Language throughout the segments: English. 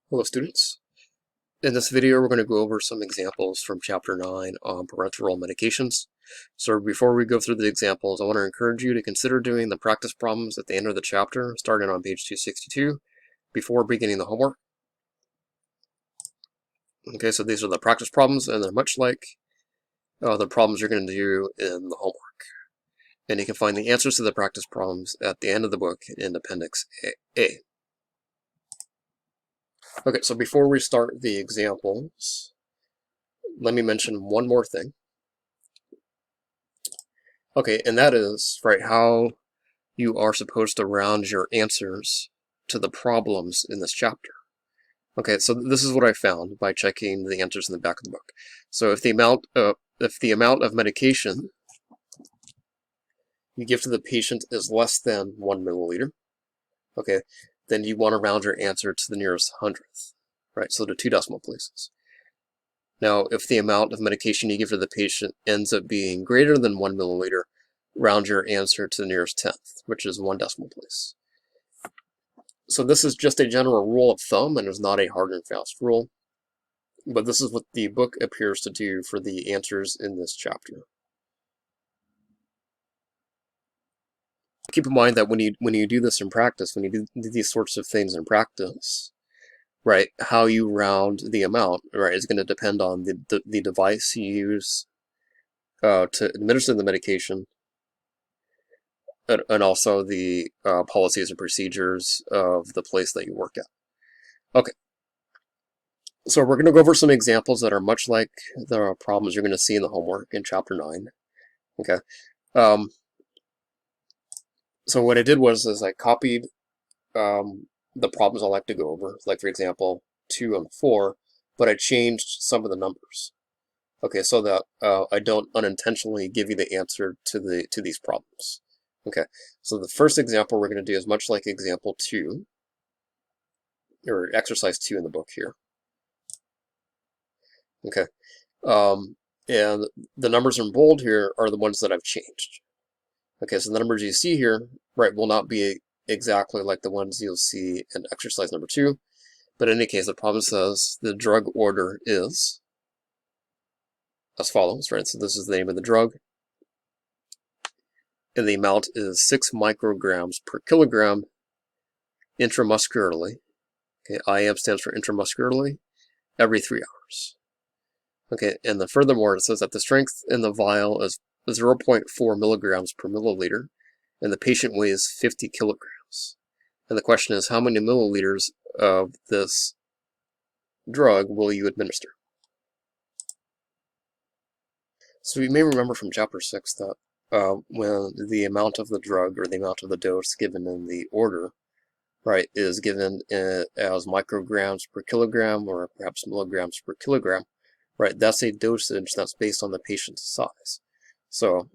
Hello students. In this video we're going to go over some examples from chapter 9 on parenteral medications. So before we go through the examples, I want to encourage you to consider doing the practice problems at the end of the chapter, starting on page 262, before beginning the homework. Okay, so these are the practice problems, and they're much like the problems you're going to do in the homework. And you can find the answers to the practice problems at the end of the book in Appendix A. Okay, so before we start the examples, let me mention one more thing. Okay, and that is, right, how you are supposed to round your answers to the problems in this chapter. Okay, so this is what I found by checking the answers in the back of the book. So if the amount of medication you give to the patient is less than 1 milliliter, okay, then you want to round your answer to the nearest hundredth, right? So to 2 decimal places. Now, if the amount of medication you give to the patient ends up being greater than 1 milliliter, round your answer to the nearest tenth, which is 1 decimal place. So this is just a general rule of thumb and is not a hard and fast rule, but this is what the book appears to do for the answers in this chapter. Keep in mind that when you do this in practice, when you do these sorts of things in practice, right, how you round the amount, right, is going to depend on the device you use to administer the medication, and also the policies and procedures of the place that you work at. Okay, so we're going to go over some examples that are much like the problems you're going to see in the homework in chapter 9. Okay, so what I did was I copied the problems I like to go over, like for example 2 and 4, but I changed some of the numbers. Okay, so that I don't unintentionally give you the answer to these problems. Okay, so the first example we're going to do is much like example 2, or exercise 2 in the book here. Okay, and the numbers in bold here are the ones that I've changed. Okay, so the numbers you see here, right, will not be exactly like the ones you'll see in exercise number 2, but in any case, the problem says the drug order is as follows, right? So this is the name of the drug, and the amount is 6 micrograms per kilogram intramuscularly. Okay, IM stands for intramuscularly, every 3 hours. Okay, and then furthermore, it says that the strength in the vial is 0.4 milligrams per milliliter, and the patient weighs 50 kilograms. And the question is, how many milliliters of this drug will you administer? So you may remember from chapter 6 that when the amount of the drug or the amount of the dose given in the order, right, is given as micrograms per kilogram or perhaps milligrams per kilogram, right, that's a dosage that's based on the patient's size. So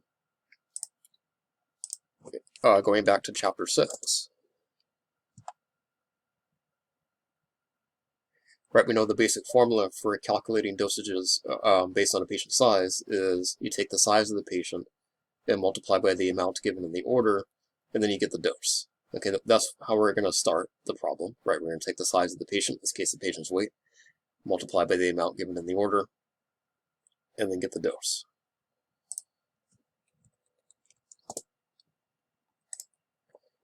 going back to chapter 6, right, we know the basic formula for calculating dosages based on a patient's size is you take the size of the patient and multiply by the amount given in the order, and then you get the dose. Okay, that's how we're going to start the problem, right? We're going to take the size of the patient, in this case the patient's weight, multiply by the amount given in the order, and then get the dose.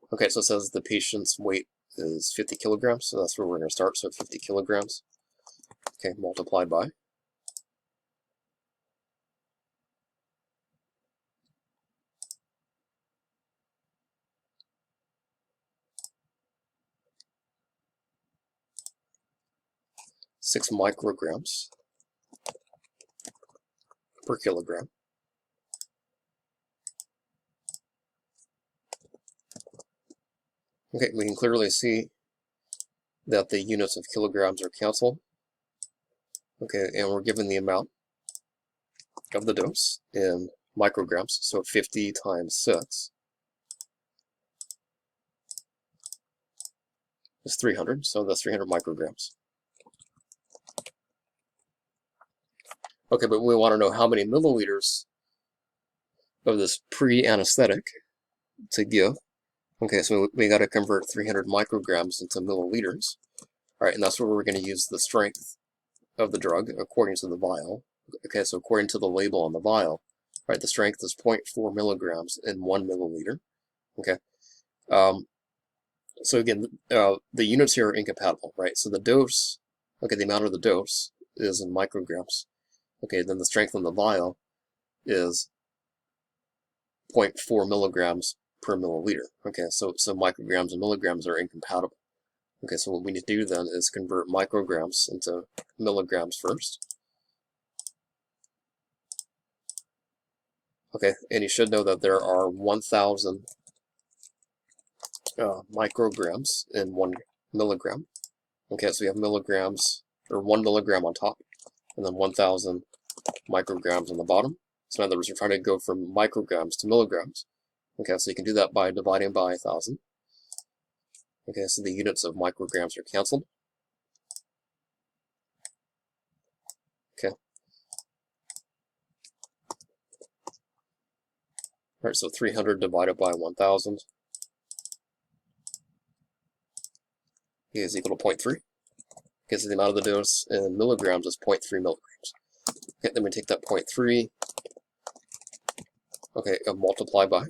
Okay, so it says the patient's weight is 50 kilograms, so that's where we're going to start, so 50 kilograms. Okay, multiplied by 6 micrograms per kilogram. Okay, we can clearly see that the units of kilograms are canceled. Okay, and we're given the amount of the dose in micrograms, so 50 times 6 is 300, so that's 300 micrograms. Okay, but we want to know how many milliliters of this pre-anesthetic to give. Okay, so we got to convert 300 micrograms into milliliters. All right, and that's where we're going to use the strength of the drug according to the vial. Okay, so according to the label on the vial, right, the strength is 0.4 milligrams in 1 milliliter. Okay, so again, the units here are incompatible, right? So the dose, okay, the amount of the dose is in micrograms. Okay, then the strength on the vial is 0.4 milligrams per milliliter. Okay, so micrograms and milligrams are incompatible. Okay, so what we need to do then is convert micrograms into milligrams first. Okay, and you should know that there are 1,000 micrograms in 1 milligram. Okay, so we have milligrams, or 1 milligram on top, and then 1,000 micrograms on the bottom. So in other words, we're trying to go from micrograms to milligrams. Okay, so you can do that by dividing by 1,000. Okay, so the units of micrograms are canceled. Okay. All right, so 300 divided by 1,000 is equal to 0.3. Okay, so the amount of the dose in milligrams is 0.3 milligrams. Okay, then we take that 0.3, okay, and multiply by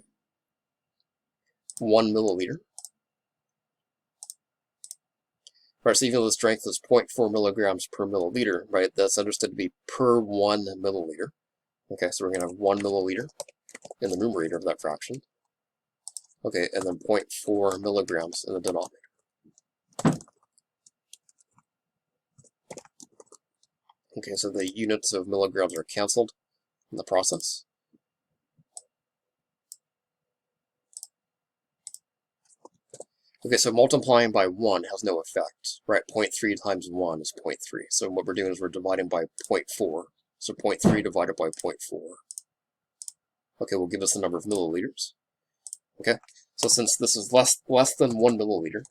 1 milliliter. Right, so even though the strength is 0.4 milligrams per milliliter, right, that's understood to be per 1 milliliter. Okay, so we're going to have 1 milliliter in the numerator of that fraction. Okay, and then 0.4 milligrams in the denominator. Okay, so the units of milligrams are canceled in the process. Okay, so multiplying by 1 has no effect, right? 0.3 times 1 is 0.3. So what we're doing is we're dividing by 0.4. So 0.3 divided by 0.4. Okay, will give us the number of milliliters. Okay, so since this is less than 1 milliliter,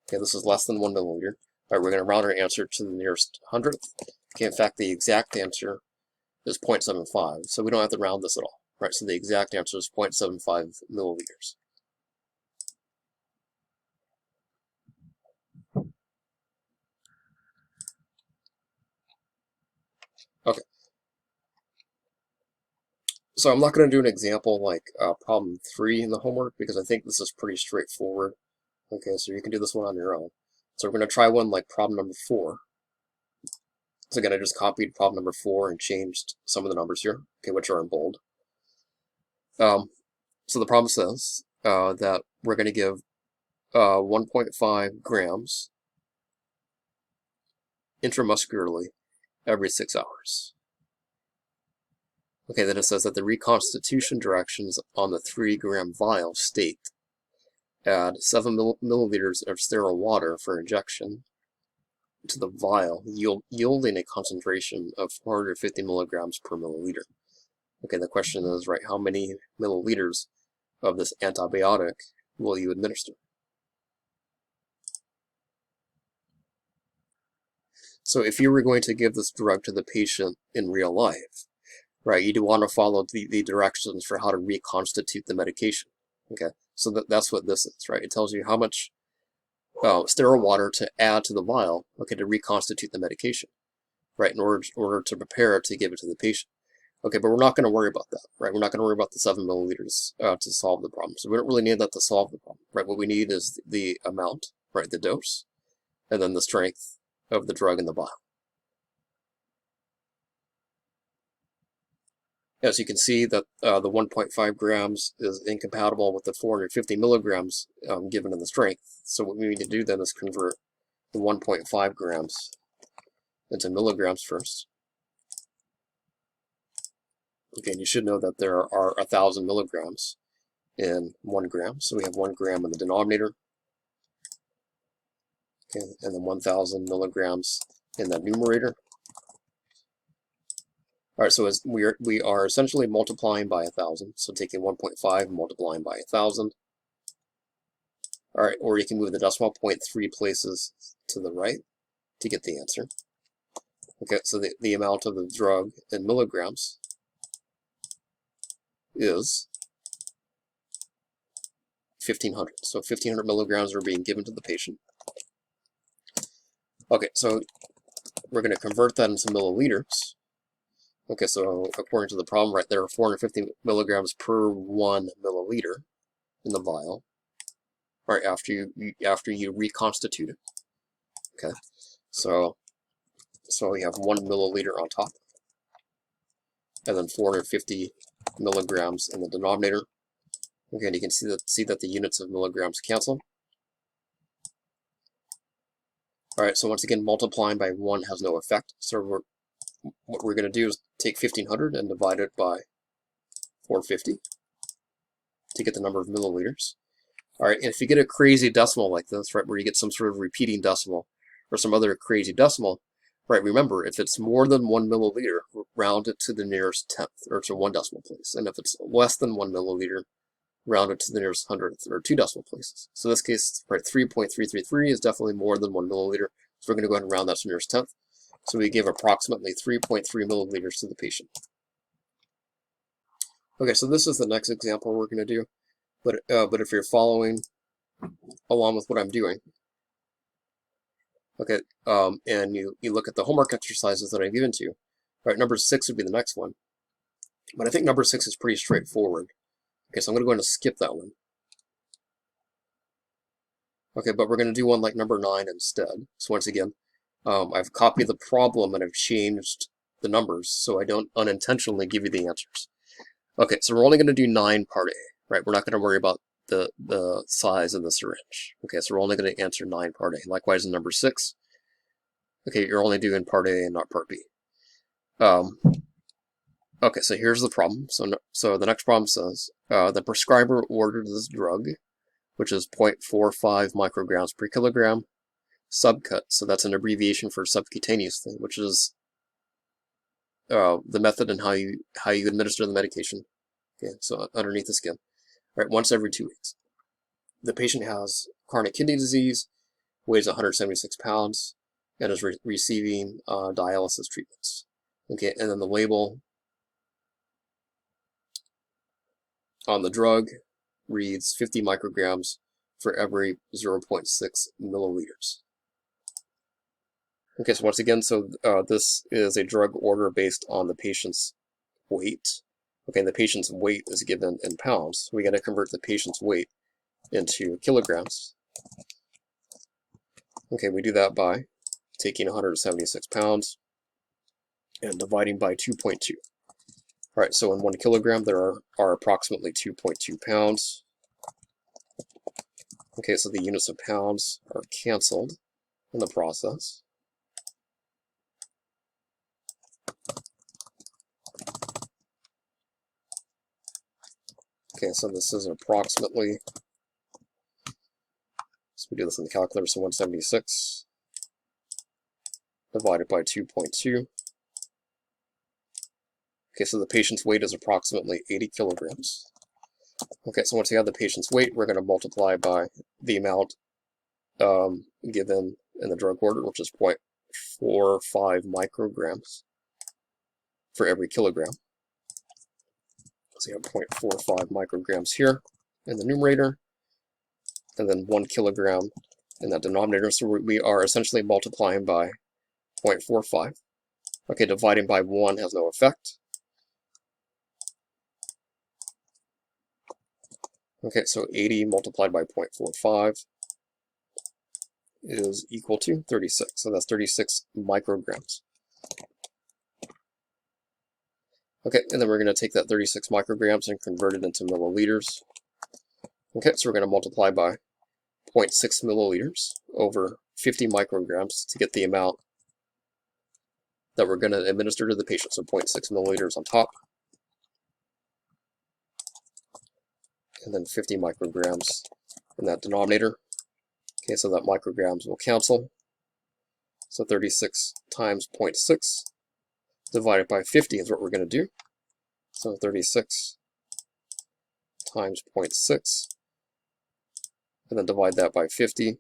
okay, this is less than 1 milliliter, all right, we're going to round our answer to the nearest hundredth. Okay, in fact, the exact answer is 0.75, so we don't have to round this at all, right? So the exact answer is 0.75 milliliters. Okay. So I'm not going to do an example like problem 3 in the homework because I think this is pretty straightforward. Okay, so you can do this one on your own. So we're going to try one like problem number 4. So again, I just copied problem number 4 and changed some of the numbers here, okay, which are in bold. So the problem says that we're going to give 1.5 grams intramuscularly every 6 hours. Okay, then it says that the reconstitution directions on the 3-gram vial state add 7 milliliters of sterile water for injection to the vial, yielding a concentration of 450 milligrams per milliliter. Okay, the question is, right, how many milliliters of this antibiotic will you administer? So if you were going to give this drug to the patient in real life, right, you do want to follow the directions for how to reconstitute the medication. Okay, so that's what this is, right? It tells you how much sterile water to add to the vial, okay, to reconstitute the medication, right, in order to prepare it to give it to the patient. Okay, but we're not going to worry about that, right? We're not going to worry about the 7 milliliters to solve the problem. So we don't really need that to solve the problem, right? What we need is the amount, right, the dose, and then the strength of the drug in the vial. As you can see that the 1.5 grams is incompatible with the 450 milligrams given in the strength. So what we need to do then is convert the 1.5 grams into milligrams first. Okay, and you should know that there are 1,000 milligrams in 1 gram. So we have 1 gram in the denominator. Okay, and then 1,000 milligrams in that numerator. All right, so as we are essentially multiplying by 1,000. So taking 1.5 and multiplying by 1,000. All right, or you can move the decimal point 3 places to the right to get the answer. Okay, so the amount of the drug in milligrams is 1,500. So 1,500 milligrams are being given to the patient. Okay, so we're going to convert that into milliliters. Okay, so according to the problem, right, there are 450 milligrams per 1 milliliter in the vial, right, after you reconstitute it. Okay, so we have 1 milliliter on top, and then 450 milligrams in the denominator. Okay, and you can see that the units of milligrams cancel. All right, so once again, multiplying by 1 has no effect. So what we're going to do is take 1500 and divide it by 450 to get the number of milliliters. All right, and if you get a crazy decimal like this, right, where you get some sort of repeating decimal or some other crazy decimal, right, remember, if it's more than 1 milliliter, round it to the nearest tenth, or to 1 decimal place. And if it's less than 1 milliliter, round it to the nearest hundredth, or 2 decimal places. So in this case, right, 3.333 is definitely more than 1 milliliter, so we're going to go ahead and round that to the nearest tenth. So we give approximately 3.3 milliliters to the patient. Okay, so this is the next example we're going to do, but if you're following along with what I'm doing, okay, and you look at the homework exercises that I've given to you, right, number 6 would be the next one, but I think number 6 is pretty straightforward. Okay, so I'm going to go ahead and skip that one. Okay, but we're going to do one like number 9 instead. So once again, I've copied the problem and I've changed the numbers so I don't unintentionally give you the answers. Okay, so we're only going to do 9 part A, right? We're not going to worry about the size of the syringe. Okay, so we're only going to answer 9 part A. Likewise in number 6, okay, you're only doing part A and not part B. Okay, so here's the problem. So the next problem says, the prescriber ordered this drug, which is 0.45 micrograms per kilogram, subcut, so that's an abbreviation for subcutaneous thing, which is the method and how you administer the medication. Okay, so underneath the skin, right, once every 2 weeks. The patient has chronic kidney disease, weighs 176 pounds, and is receiving dialysis treatments. Okay, and then the label on the drug reads 50 micrograms for every 0.6 milliliters. Okay, so once again, this is a drug order based on the patient's weight. Okay, and the patient's weight is given in pounds. We got to convert the patient's weight into kilograms. Okay, we do that by taking 176 pounds and dividing by 2.2. All right, so in 1 kilogram there are approximately 2.2 pounds. Okay, so the units of pounds are canceled in the process. Okay, so this is approximately, so we do this in the calculator, so 176 divided by 2.2. Okay, so the patient's weight is approximately 80 kilograms. Okay, so once you have the patient's weight, we're going to multiply by the amount given in the drug order, which is 0.45 micrograms for every kilogram. So you have 0.45 micrograms here in the numerator, and then 1 kilogram in that denominator. So we are essentially multiplying by 0.45. Okay, dividing by 1 has no effect. Okay, so 80 multiplied by 0.45 is equal to 36. So that's 36 micrograms. Okay, and then we're going to take that 36 micrograms and convert it into milliliters. Okay, so we're going to multiply by 0.6 milliliters over 50 micrograms to get the amount that we're going to administer to the patient. So 0.6 milliliters on top. And then 50 micrograms in that denominator. Okay, so that micrograms will cancel. So 36 times 0.6 divided by 50 is what we're going to do. So 36 times 0.6, and then divide that by 50.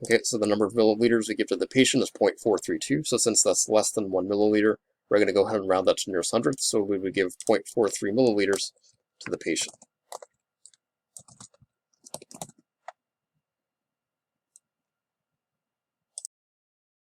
Okay, so the number of milliliters we give to the patient is 0.432. So since that's less than 1 milliliter, we're going to go ahead and round that to nearest hundredth. So we would give 0.43 milliliters to the patient.